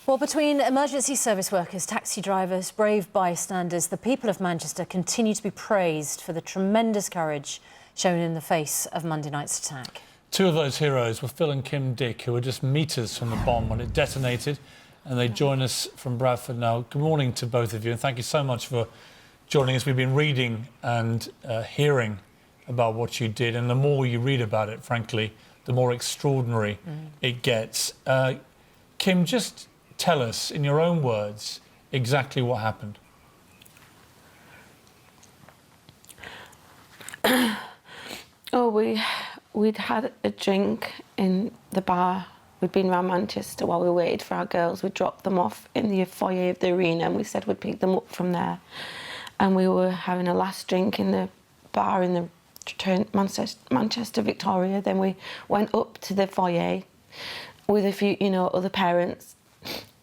Well, between emergency service workers, taxi drivers, brave bystanders, the people of Manchester continue to be praised for the tremendous courage shown in the face of Monday night's attack. Two of those heroes were Phil and Kim Dick, who were just metres from the bomb when it detonated, and they join us from Bradford now. Good morning to both of you, and thank you so much for joining us. We've been reading and hearing about what you did, and the more you read about it, frankly, the more extraordinary it gets. Kim, just tell us, in your own words, exactly what happened. We'd had a drink in the bar. We'd been around Manchester while we waited for our girls. We dropped them off in the foyer of the arena and we said we'd pick them up from there. And we were having a last drink in the bar in the Manchester Victoria. Then we went up to the foyer with a few, other parents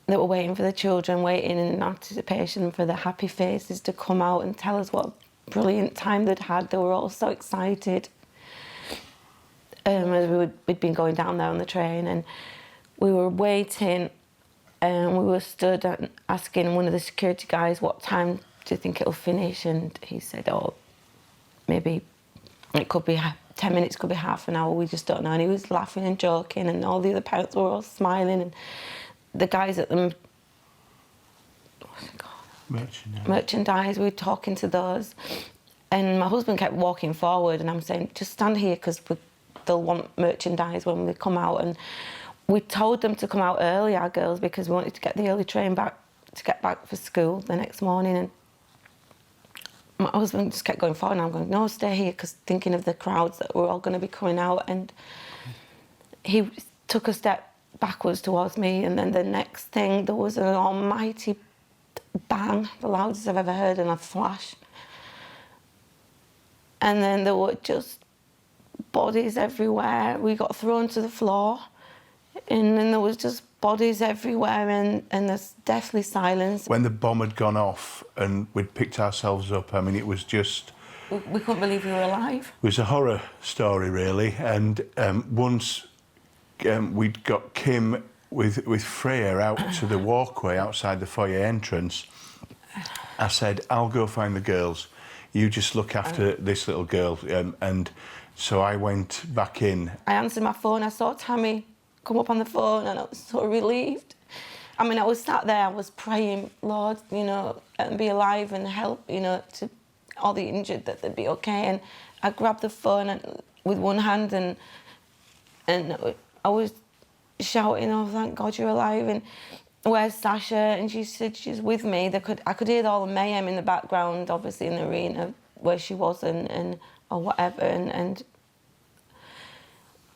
that were waiting for the children, waiting in anticipation for the happy faces to come out and tell us what a brilliant time they'd had. They were all so excited. As we'd been going down there on the train, and we were waiting, and we were stood and asking one of the security guys, what time do you think it'll finish? And he said, oh, maybe it could be 10 minutes, could be half an hour, we just don't know. And he was laughing and joking, and all the other parents were all smiling, and the guys at the merchandise, we were talking to those, and my husband kept walking forward, and I'm saying, just stand here, because they'll want merchandise when they come out. And we told them to come out early, our girls, because we wanted to get the early train back to get back for school the next morning. And my husband just kept going forward, and I'm going, no, stay here, because thinking of the crowds that were all going to be coming out. And he took a step backwards towards me, and then the next thing, there was an almighty bang, the loudest I've ever heard, and a flash. And then there were just bodies everywhere. We got thrown to the floor, and then there was just bodies everywhere, and there's deathly silence. When the bomb had gone off and we'd picked ourselves up, I mean, it was just... We couldn't believe we were alive. It was a horror story, really, and once we'd got Kim with Freya out to the walkway outside the foyer entrance, I said, I'll go find the girls. You just look after this little girl, and so I went back in. I answered my phone, I saw Tammy come up on the phone, and I was so relieved. I mean, I was sat there, I was praying, Lord, and be alive and help, to all the injured, that they'd be okay. And I grabbed the phone with one hand, and I was shouting, oh, thank God you're alive, and where's Sasha? And she said she's with me. I could hear all the mayhem in the background, obviously in the arena, where she was, or whatever, and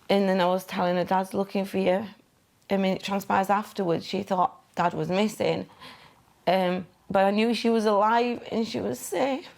then I was telling her, Dad's looking for you. I mean, it transpires afterwards, she thought Dad was missing, but I knew she was alive and she was safe.